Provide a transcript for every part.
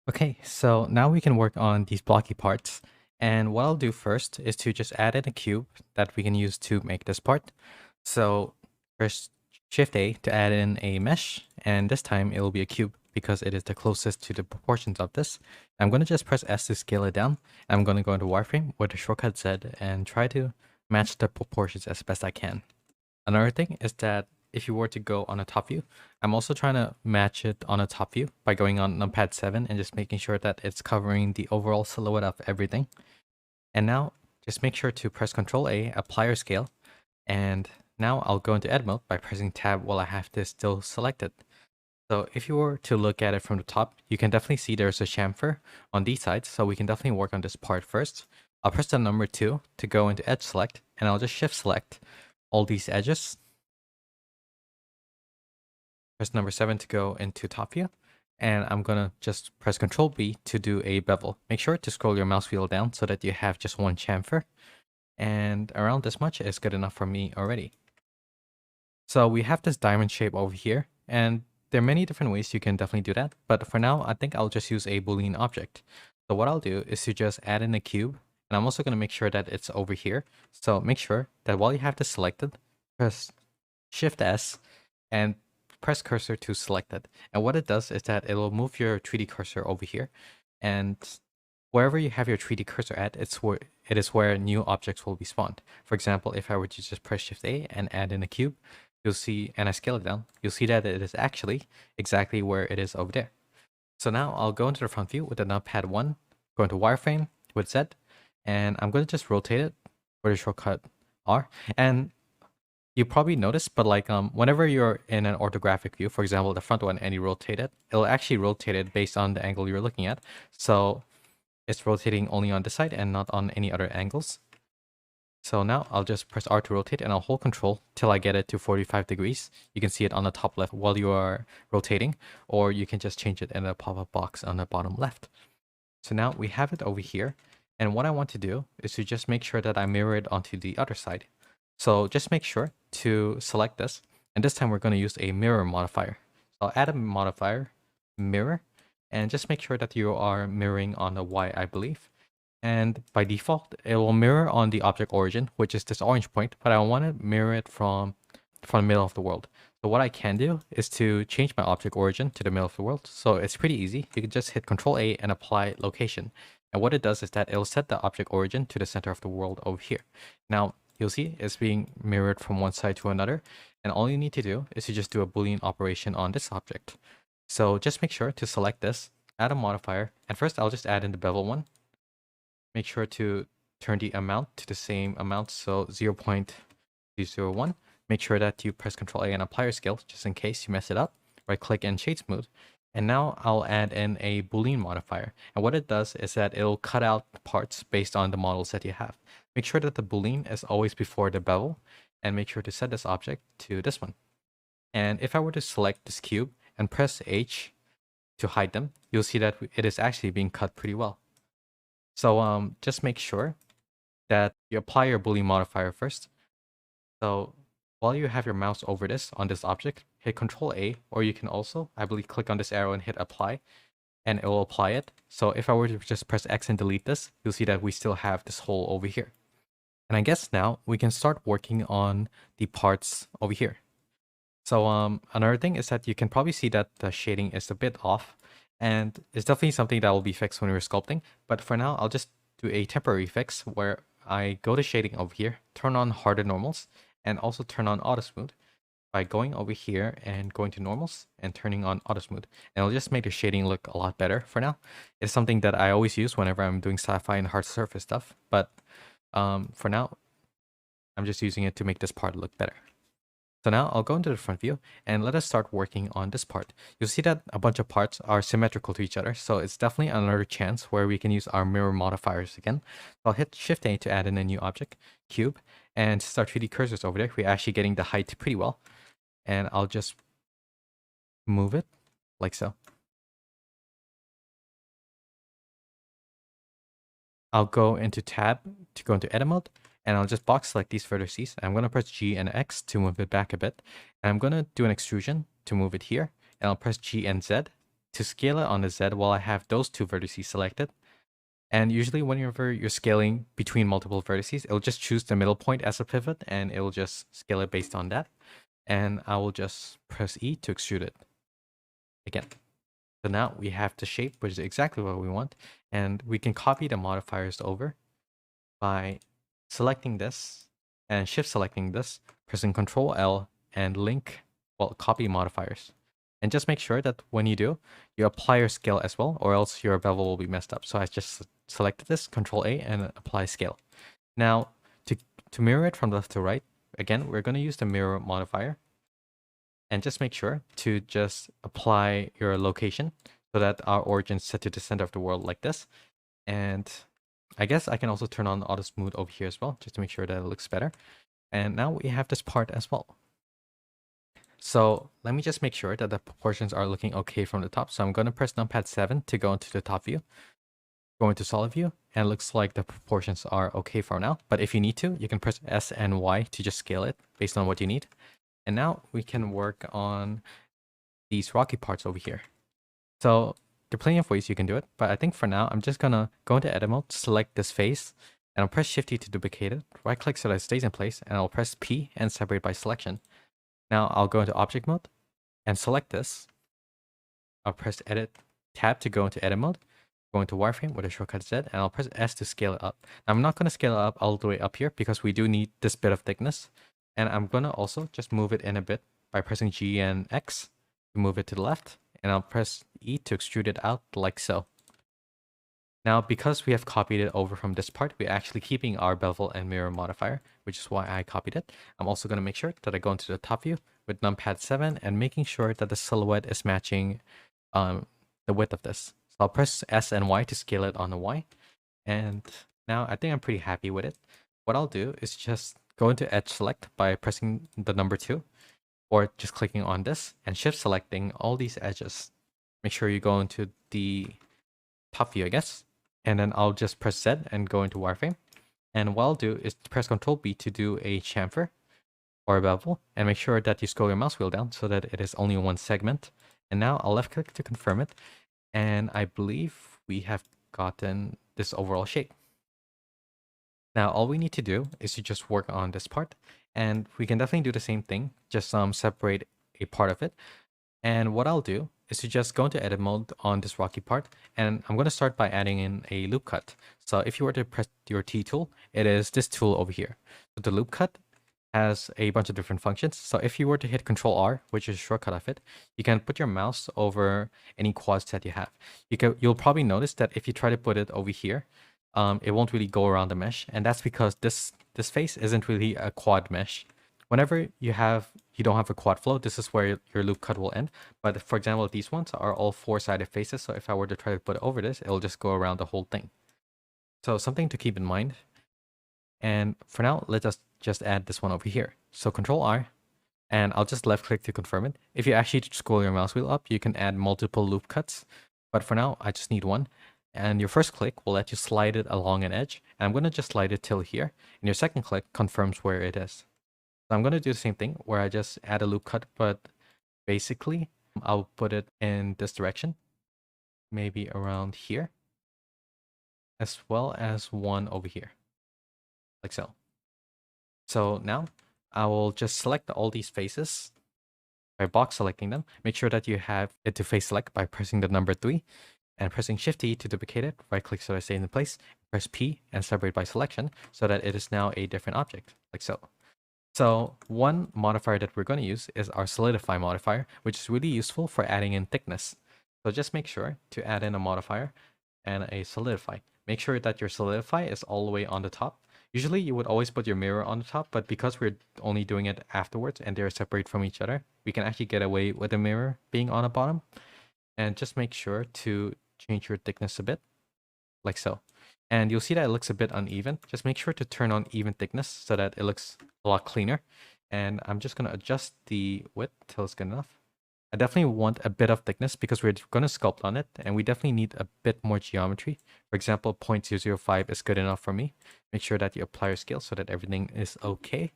Okay, so now we can work on these blocky parts. And what I'll do first is to just add in a cube that we can use to make this part. So first Shift A to add in a mesh, and this time it will be a cube because it is the closest to the proportions of this. I'm going to just press S to scale it down. I'm going to go into wireframe with the shortcut Z and try to match the proportions as best I can. Another thing is that if you were to go on a top view, I'm also trying to match it on a top view by going on numpad 7 and just making sure that it's covering the overall silhouette of everything. And now just make sure to press Ctrl A, apply your scale. And now I'll go into edit mode by pressing tab while I have this still selected. So if you were to look at it from the top, you can definitely see there's a chamfer on these sides. So we can definitely work on this part first. I'll press the number 2 to go into edge select, and I'll just shift select all these edges. Press number 7 to go into top view. And I'm going to just press Ctrl B to do a bevel. Make sure to scroll your mouse wheel down so that you have just one chamfer. And around this much is good enough for me already. So we have this diamond shape over here. And there are many different ways you can definitely do that. But for now, I think I'll just use a Boolean object. So what I'll do is to just add in a cube. And I'm also going to make sure that it's over here. So make sure that while you have this selected, press Shift S and press cursor to select it. And what it does is that it'll move your 3D cursor over here. And wherever you have your 3D cursor at, it is where new objects will be spawned. For example, if I were to just press Shift A and add in a cube, you'll see, and I scale it down, you'll see that it is actually exactly where it is over there. So now I'll go into the front view with the numpad 1, go into wireframe with Z, and I'm going to just rotate it with the shortcut R. And you probably noticed, but like whenever you're in an orthographic view, for example, the front one, and you rotate it, it'll actually rotate it based on the angle you're looking at. So it's rotating only on this side and not on any other angles. So now I'll just press R to rotate, and I'll hold Control till I get it to 45 degrees. You can see it on the top left while you are rotating, or you can just change it in the pop-up box on the bottom left. So now we have it over here. And what I want to do is to just make sure that I mirror it onto the other side. So just make sure to select this. And this time we're going to use a mirror modifier. So I'll add a modifier, mirror, and just make sure that you are mirroring on the Y, I believe. And by default, it will mirror on the object origin, which is this orange point, but I want to mirror it from the middle of the world. So what I can do is to change my object origin to the middle of the world. So it's pretty easy. You can just hit Control A and apply location. And what it does is that it'll set the object origin to the center of the world over here. Now, you'll see it's being mirrored from one side to another. And all you need to do is to just do a Boolean operation on this object. So just make sure to select this, add a modifier. And first, I'll just add in the bevel one. Make sure to turn the amount to the same amount, so 0.201. Make sure that you press Ctrl A and apply your scale, just in case you mess it up. Right click and shade smooth. And now I'll add in a Boolean modifier. And what it does is that it'll cut out parts based on the models that you have. Make sure that the Boolean is always before the bevel, and make sure to set this object to this one. And if I were to select this cube and press H to hide them, you'll see that it is actually being cut pretty well. So just make sure that you apply your Boolean modifier first. So while you have your mouse over this on this object, hit Control A, or you can also, I believe, click on this arrow and hit apply, and it will apply it. So if I were to just press X and delete this, you'll see that we still have this hole over here. And I guess now we can start working on the parts over here. So another thing is that you can probably see that the shading is a bit off, and it's definitely something that will be fixed when we're sculpting. But for now, I'll just do a temporary fix where I go to shading over here, turn on harder normals, and also turn on auto smooth by going over here and going to normals and turning on auto smooth. And it'll just make the shading look a lot better for now. It's something that I always use whenever I'm doing sci-fi and hard surface stuff. But for now, I'm just using it to make this part look better. So now I'll go into the front view and let us start working on this part. You'll see that a bunch of parts are symmetrical to each other, so it's definitely another chance where we can use our mirror modifiers again. I'll hit Shift A to add in a new object, cube, and since our 3D cursors over there, we're actually getting the height pretty well. And I'll just move it like so. I'll go into tab to go into edit mode, and I'll just box select these vertices. I'm going to press G and X to move it back a bit. And I'm going to do an extrusion to move it here. And I'll press G and Z to scale it on the Z while I have those two vertices selected. And usually whenever you're scaling between multiple vertices, it'll just choose the middle point as a pivot and it'll just scale it based on that. And I will just press E to extrude it again. So now we have the shape, which is exactly what we want. And we can copy the modifiers over by selecting this and shift selecting this, pressing Control L and link, well, copy modifiers. And just make sure that when you do, you apply your scale as well, or else your bevel will be messed up. So I just selected this, Control A, and apply scale. Now, to mirror it from left to right, again, we're going to use the mirror modifier. And just make sure to just apply your location so that our origin is set to the center of the world like this. And I guess I can also turn on auto smooth over here as well, just to make sure that it looks better. And now we have this part as well. So let me just make sure that the proportions are looking okay from the top. So I'm going to press numpad 7 to go into the top view, go into solid view, and it looks like the proportions are okay for now. But if you need to, you can press S and Y to just scale it based on what you need. And now we can work on these rocky parts over here. So there are plenty of ways you can do it, but I think for now, I'm just gonna go into edit mode, select this face, and I'll press Shift T to duplicate it, right click so that it stays in place, and I'll press P and separate by selection. Now I'll go into object mode and select this. I'll press edit tab to go into edit mode, go into wireframe with a shortcut Z, and I'll press S to scale it up. Now I'm not gonna scale it up all the way up here because we do need this bit of thickness. And I'm gonna also just move it in a bit by pressing G and X to move it to the left. And I'll press E to extrude it out like so. Now, because we have copied it over from this part, we're actually keeping our bevel and mirror modifier, which is why I copied it. I'm also going to make sure that I go into the top view with numpad 7 and making sure that the silhouette is matching the width of this. So I'll press S and Y to scale it on the Y. And now I think I'm pretty happy with it. What I'll do is just go into edge select by pressing the number 2 or just clicking on this and shift selecting all these edges. Make sure you go into the top view, I guess. And then I'll just press Z and go into wireframe. And what I'll do is press Control B to do a chamfer or a bevel and make sure that you scroll your mouse wheel down so that it is only one segment. And now I'll left click to confirm it. And I believe we have gotten this overall shape. Now, all we need to do is to just work on this part, and we can definitely do the same thing, just separate a part of it. And what I'll do is to just go into edit mode on this rocky part, and I'm going to start by adding in a loop cut. So if you were to press your T tool, it is this tool over here. So the loop cut has a bunch of different functions. So if you were to hit Control R, which is a shortcut of it, you can put your mouse over any quads that you have. You'll probably notice that if you try to put it over here, it won't really go around the mesh, and that's because this face isn't really a quad mesh. Whenever you don't have a quad flow, this is where your loop cut will end. But for example, these ones are all 4-sided faces, so if I were to try to put it over this, it'll just go around the whole thing. So something to keep in mind. And for now, let us just add this one over here. So Control R, and I'll just left click to confirm it. If you actually scroll your mouse wheel up, you can add multiple loop cuts. But for now, I just need one. And your first click will let you slide it along an edge. And I'm going to just slide it till here. And your second click confirms where it is. So I'm going to do the same thing where I just add a loop cut, but basically I'll put it in this direction, maybe around here, as well as one over here, like so. So now I will just select all these faces by box selecting them. Make sure that you have it to face select by pressing the number 3 and pressing Shift T to duplicate it. Right click so that it stays in place. Press P and separate by selection so that it is now a different object, like so. So one modifier that we're going to use is our solidify modifier, which is really useful for adding in thickness. So just make sure to add in a modifier and a solidify. Make sure that your solidify is all the way on the top. Usually you would always put your mirror on the top, but because we're only doing it afterwards and they're separate from each other, we can actually get away with the mirror being on the bottom. And just make sure to change your thickness a bit, like so. And you'll see that it looks a bit uneven. Just make sure to turn on even thickness so that it looks a lot cleaner. And I'm just going to adjust the width till it's good enough. I definitely want a bit of thickness because we're going to sculpt on it, and we definitely need a bit more geometry. For example, 0.005 is good enough for me. Make sure that you apply your scale so that everything is okay.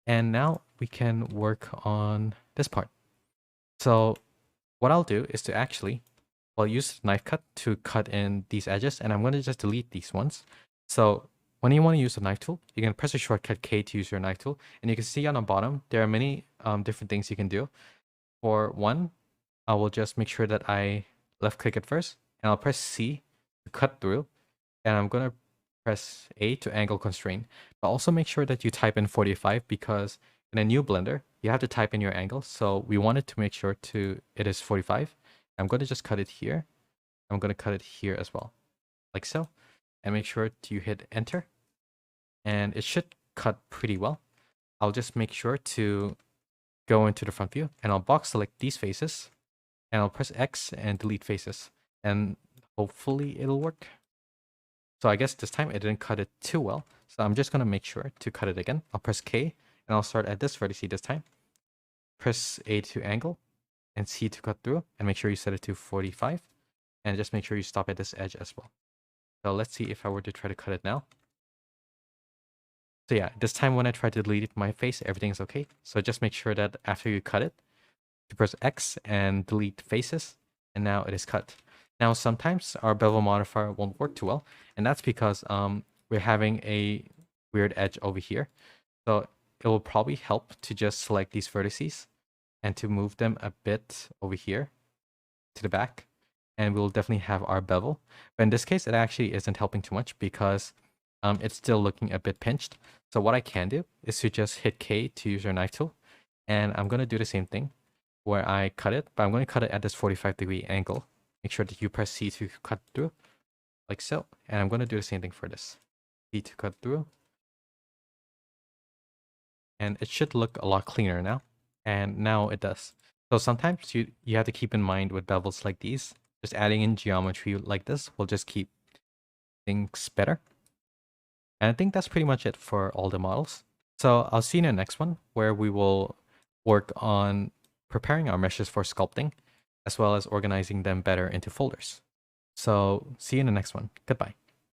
And now we can work on this part. So what I'll do is to actually well, use knife cut to cut in these edges, and I'm going to just delete these ones. So when you want to use a knife tool, you can press the shortcut K to use your knife tool, and you can see on the bottom there are many different things you can do. For one, I will just make sure that I left click it first, and I'll press C to cut through, and I'm going to press A to angle constrain. But also make sure that you type in 45, because in a new Blender, you have to type in your angle. So we wanted to make sure it is 45. I'm going to just cut it here. I'm going to cut it here as well, like so. And make sure to hit enter. And it should cut pretty well. I'll just make sure to go into the front view, and I'll box select these faces, and I'll press X and delete faces. And hopefully it'll work. So I guess this time it didn't cut it too well. So I'm just going to make sure to cut it again. I'll press K, and I'll start at this vertex this time. Press A to angle, and C to cut through, and make sure you set it to 45. And just make sure you stop at this edge as well. So let's see if I were to try to cut it now. So yeah, this time when I try to delete my face, everything's okay. So just make sure that after you cut it, you press X and delete faces, and now it is cut. Now sometimes our bevel modifier won't work too well, and that's because we're having a weird edge over here. So it will probably help to just select these vertices and to move them a bit over here to the back, and we'll definitely have our bevel. But in this case, it actually isn't helping too much because it's still looking a bit pinched. So what I can do is to just hit K to use your knife tool, and I'm going to do the same thing where I cut it, but I'm going to cut it at this 45-degree angle. Make sure that you press C to cut through, like so. And I'm going to do the same thing for this. C to cut through. And it should look a lot cleaner now. And now it does. So sometimes you have to keep in mind with bevels like these, just adding in geometry like this will just keep things better. And I think that's pretty much it for all the models. So I'll see you in the next one where we will work on preparing our meshes for sculpting, as well as organizing them better into folders. So see you in the next one. Goodbye.